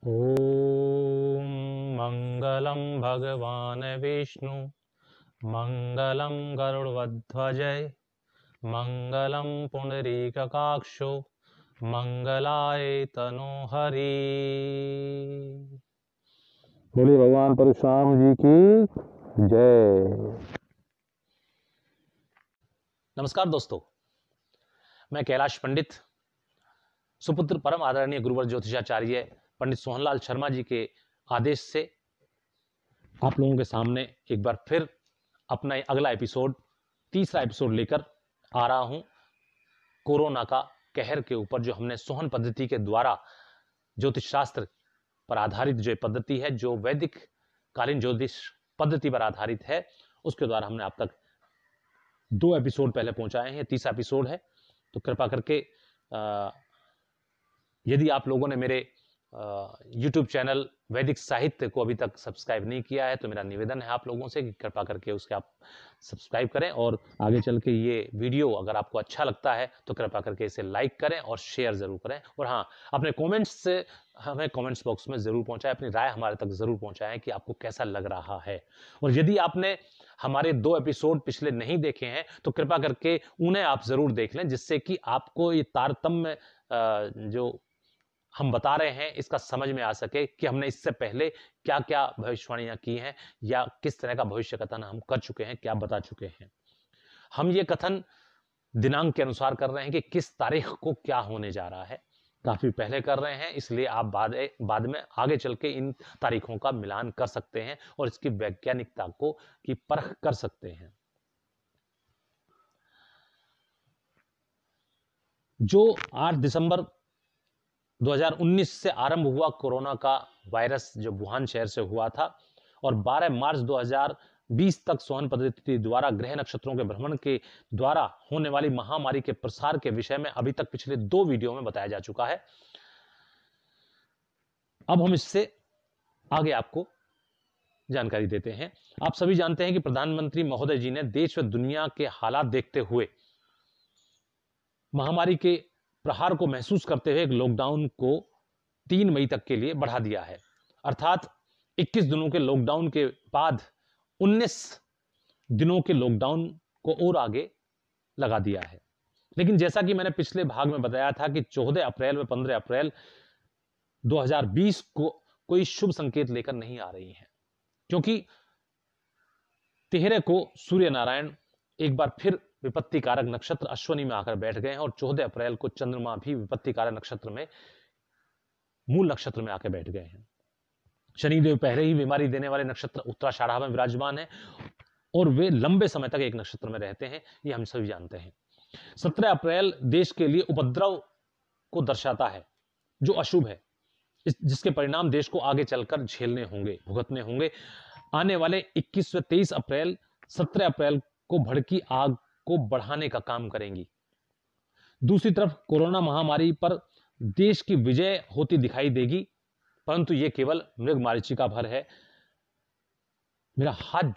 ॐ मङ्गलं भगवान् विष्णु मङ्गलं गरुडध्वजय मङ्गलं पुण्डरीकाक्षो मंगलाय तनोहरि। बोलिए भगवान परशुराम जी की जय। नमस्कार दोस्तों, मैं कैलाश पंडित सुपुत्र परम आदरणीय गुरुवर ज्योतिषाचार्य पंडित सोहनलाल शर्मा जी के आदेश से आप लोगों के सामने एक बार फिर अपना अगला एपिसोड, तीसरा एपिसोड लेकर आ रहा हूं। कोरोना का कहर के ऊपर जो हमने सोहन पद्धति के द्वारा ज्योतिष शास्त्र पर आधारित जो पद्धति है, जो वैदिक कालीन ज्योतिष पद्धति पर आधारित है, उसके द्वारा हमने अब तक 2 एपिसोड पहले पहुंचाए हैं। तीसरा एपिसोड है, तो कृपा करके यदि आप लोगों ने मेरे YouTube चैनल वैदिक साहित्य को अभी तक सब्सक्राइब नहीं किया है, तो मेरा निवेदन है आप लोगों से कि कृपा करके उसके आप सब्सक्राइब करें, और आगे चल के ये वीडियो अगर आपको अच्छा लगता है तो कृपा करके इसे लाइक करें और शेयर जरूर करें। और हाँ, अपने कमेंट्स से हमें कमेंट्स बॉक्स में जरूर पहुंचाएं, अपनी राय हमारे तक जरूर पहुंचाएं कि आपको कैसा लग रहा है। और यदि आपने हमारे 2 एपिसोड पिछले नहीं देखे हैं तो कृपा करके उन्हें आप जरूर देख लें, जिससे कि आपको ये तारतम्य जो हम बता रहे हैं इसका समझ में आ सके कि हमने इससे पहले क्या क्या भविष्यवाणियां की हैं, या किस तरह का भविष्य कथन हम कर चुके हैं, क्या बता चुके हैं। हम ये कथन दिनांक के अनुसार कर रहे हैं कि किस तारीख को क्या होने जा रहा है, काफी पहले कर रहे हैं, इसलिए आप बाद में आगे चल के इन तारीखों का मिलान कर सकते हैं और इसकी वैज्ञानिकता को की परख कर सकते हैं। जो 8 दिसंबर 2019 से आरंभ हुआ कोरोना का वायरस, जो वुहान शहर से हुआ था, और 12 मार्च 2020 तक सोहन पद्धति द्वारा ग्रह नक्षत्रों के भ्रमण के द्वारा होने वाली महामारी के प्रसार के विषय में अभी तक पिछले 2 वीडियो में बताया जा चुका है। अब हम इससे आगे आपको जानकारी देते हैं। आप सभी जानते हैं कि प्रधानमंत्री महोदय जी ने देश व दुनिया के हालात देखते हुए महामारी के प्रहार को महसूस करते हुए एक लॉकडाउन को 3 मई तक के लिए बढ़ा दिया है। अर्थात 21 दिनों के लॉकडाउन के बाद 19 दिनों के लॉकडाउन को और आगे लगा दिया है। लेकिन जैसा कि मैंने पिछले भाग में बताया था कि 14 अप्रैल व 15 अप्रैल 2020 को कोई शुभ संकेत लेकर नहीं आ रही हैं, क्योंकि 13 को सूर्य नारायण एक बार फिर विपत्ति कारक नक्षत्र अश्विनी में आकर बैठ गए हैं, और 14 अप्रैल को चंद्रमा भी विपत्ति कारक नक्षत्र में, मूल नक्षत्र में आकर बैठ गए हैं। शनिदेव पहले ही बीमारी देने वाले नक्षत्र उत्तराषाढ़ा में विराजमान है, और वे लंबे समय तक एक नक्षत्र में रहते हैं, ये हम सभी जानते हैं। 17 अप्रैल देश के लिए उपद्रव को दर्शाता है, जो अशुभ है, जिसके परिणाम देश को आगे चलकर झेलने होंगे, भुगतने होंगे। आने वाले 21 व 23 अप्रैल 17 अप्रैल को भड़की आग को बढ़ाने का काम करेंगी। दूसरी तरफ कोरोना महामारी पर देश की विजय होती दिखाई देगी, परंतु यह केवल मृगमरीचिका भर है। मेरा हाथ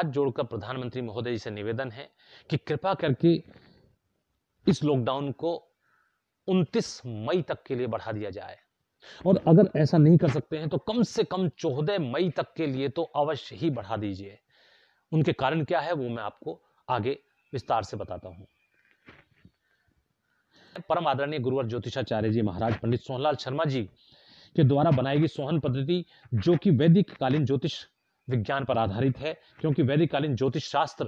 जोड़कर प्रधानमंत्री महोदय जी से निवेदन है कि कृपा करके इस लॉकडाउन को 29 मई तक के लिए बढ़ा दिया जाए, और अगर ऐसा नहीं कर सकते हैं तो कम से कम 14 मई तक के लिए तो अवश्य ही बढ़ा दीजिए। उनके कारण क्या है वो मैं आपको आगे विस्तार से बताता हूं। परम आदरणीय गुरुवर ज्योतिषाचार्य जी महाराज पंडित सोहनलाल शर्मा जी के द्वारा बनाई गई सोहन पद्धति, जो कि वैदिक कालीन ज्योतिष विज्ञान पर आधारित है, क्योंकि वैदिक कालीन ज्योतिष शास्त्र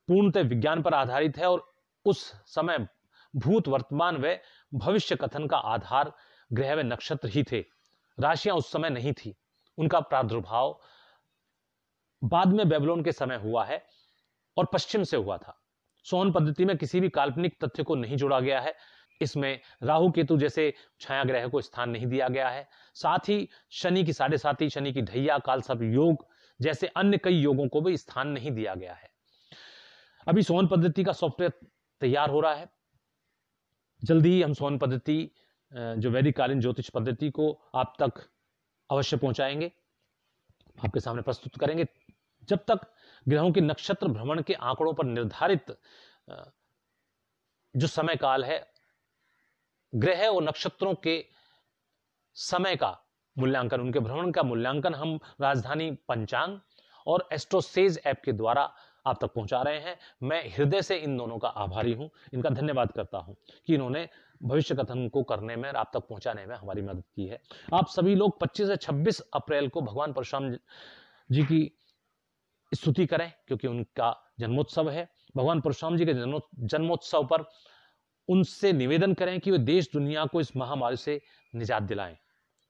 पूर्णतः विज्ञान पर आधारित है, और उस समय भूत, वर्तमान व भविष्य कथन का आधार ग्रह व नक्षत्र ही थे। राशियां उस समय नहीं थी, उनका प्रादुर्भाव बाद में बेबीलोन के समय हुआ है और पश्चिम से हुआ था। सोहन पद्धति में किसी भी काल्पनिक तथ्य को नहीं जोड़ा गया है। इसमें राहु केतु जैसे छाया ग्रह को स्थान नहीं दिया गया है। साथ ही शनि की 7.5, शनि की ढैया, कालसर्प योग जैसे अन्य कई योगों को भी स्थान नहीं दिया गया है। अभी सोहन पद्धति का सॉफ्टवेयर तैयार हो रहा है। जल्दी ही हम सोहन पद्धति, जो वैदिक कालीन ज्योतिष पद्धति को आप तक अवश्य पहुंचाएंगे, आपके सामने प्रस्तुत करेंगे। जब तक ग्रहों के नक्षत्र भ्रमण के आंकड़ों पर निर्धारित जो समय काल है, ग्रह और नक्षत्रों के समय का मूल्यांकन, उनके भ्रमण का मूल्यांकन हम राजधानी पंचांग और एस्ट्रोसेज ऐप के द्वारा आप तक पहुंचा रहे हैं। मैं हृदय से इन दोनों का आभारी हूं, इनका धन्यवाद करता हूं कि इन्होंने भविष्य कथन को करने में, आप तक पहुंचाने में हमारी मदद की है। आप सभी लोग 25 से 26 अप्रैल को भगवान परशुराम जी की स्तुति करें, क्योंकि उनका जन्मोत्सव है। भगवान परशुराम जी के जन्मोत्सव पर उनसे निवेदन करें कि वे देश दुनिया को इस महामारी से निजात दिलाएं,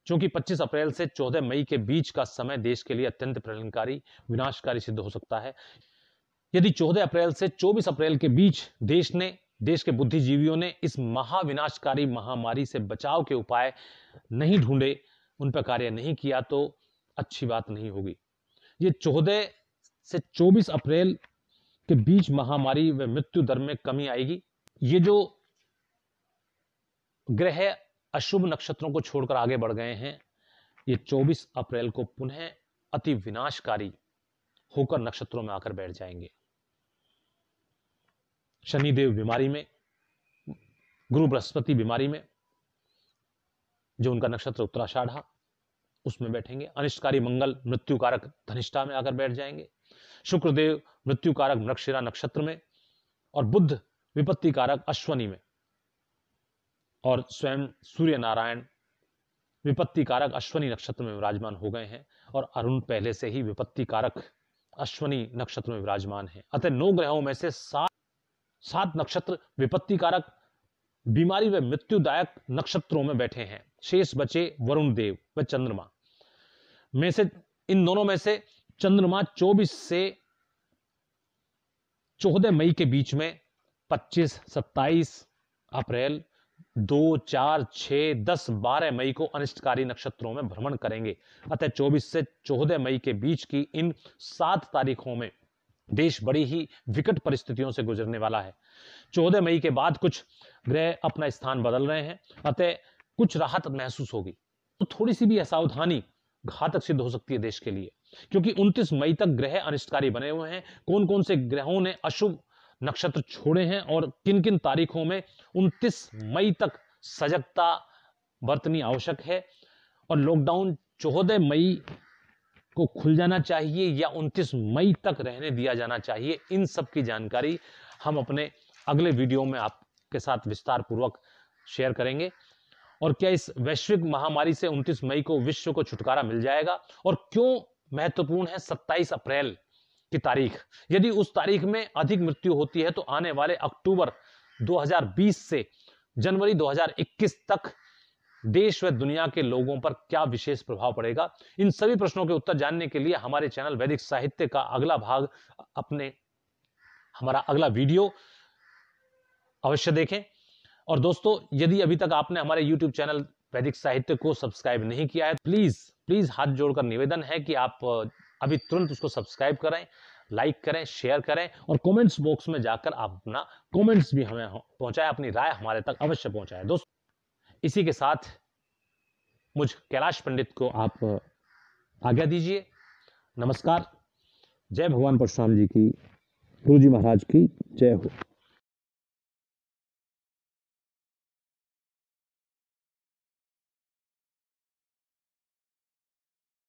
क्योंकि 25 अप्रैल से 14 मई के बीच का समय देश के लिए अत्यंत प्रलयंकारी, विनाशकारी सिद्ध हो सकता है। यदि 14 अप्रैल से 24 अप्रैल के बीच देश के बुद्धिजीवियों ने इस महाविनाशकारी महामारी से बचाव के उपाय नहीं ढूंढे, उन पर कार्य नहीं किया, तो अच्छी बात नहीं होगी। ये 14 से 24 अप्रैल के बीच महामारी व मृत्यु दर में कमी आएगी। ये जो ग्रह अशुभ नक्षत्रों को छोड़कर आगे बढ़ गए हैं, ये 24 अप्रैल को पुनः अति विनाशकारी होकर नक्षत्रों में आकर बैठ जाएंगे। शनिदेव बीमारी में, गुरु बृहस्पति बीमारी में, जो उनका नक्षत्र उत्तराषाढ़ा, उसमें बैठेंगे। अनिष्टकारी मंगल मृत्युकारक धनिष्ठा में आकर बैठ जाएंगे। शुक्रदेव मृत्युकारक मृगशिरा नक्षत्र में, और बुध विपत्ति कारक अश्वनी में, और स्वयं सूर्य नारायण विपत्ति कारक अश्वनी नक्षत्र में विराजमान हो गए हैं, और अरुण पहले से ही विपत्ति कारक अश्वनी नक्षत्र में विराजमान है। अतः 9 ग्रहों में से 7 नक्षत्र विपत्ति कारक, बीमारी व मृत्युदायक नक्षत्रों में बैठे हैं। शेष बचे वरुण देव व चंद्रमा में से, इन दोनों में से चंद्रमा 24 से 14 मई के बीच में 25, 27 अप्रैल, 2, 4, 6, 10, 12 मई को अनिष्टकारी नक्षत्रों में भ्रमण करेंगे। अतः 24 से 14 मई के बीच की इन 7 तारीखों में देश बड़ी ही विकट परिस्थितियों से गुजरने वाला है। 14 मई के बाद कुछ ग्रह अपना स्थान बदल रहे हैं, अतः कुछ राहत महसूस होगी। तो थोड़ी सी भी असावधानी घातक सिद्ध हो सकती है देश के लिए, क्योंकि 29 मई तक ग्रह अनिष्टकारी बने हुए हैं। कौन कौन से ग्रहों ने अशुभ नक्षत्र छोड़े हैं और किन किन तारीखों में 29 मई तक सजगता बरतनी आवश्यक है, और लॉकडाउन 14 मई को खुल जाना चाहिए या 29 मई तक रहने दिया जाना चाहिए, इन सब की जानकारी हम अपने अगले वीडियो में आपके साथ विस्तार पूर्वक शेयर करेंगे। और क्या इस वैश्विक महामारी से 29 मई को विश्व को छुटकारा मिल जाएगा, और क्यों महत्वपूर्ण है 27 अप्रैल की तारीख। यदि उस तारीख में अधिक मृत्यु होती है तो आने वाले अक्टूबर 2020 से जनवरी 2021 तक देश व दुनिया के लोगों पर क्या विशेष प्रभाव पड़ेगा। इन सभी प्रश्नों के उत्तर जानने के लिए हमारे चैनल वैदिक साहित्य का अगला भाग, हमारा अगला वीडियो अवश्य देखें। और दोस्तों, यदि अभी तक आपने हमारे YouTube चैनल वैदिक साहित्य को सब्सक्राइब नहीं किया है, प्लीज हाथ जोड़कर निवेदन है कि आप अभी तुरंत उसको सब्सक्राइब करें, लाइक करें, शेयर करें, और कमेंट्स बॉक्स में जाकर आप अपना कमेंट्स भी हमें पहुंचाएं, अपनी राय हमारे तक अवश्य पहुंचाएं। दोस्तों, इसी के साथ मुझ कैलाश पंडित को आप आज्ञा दीजिए। नमस्कार। जय भगवान परशुराम जी की, गुरु जी महाराज की जय हो।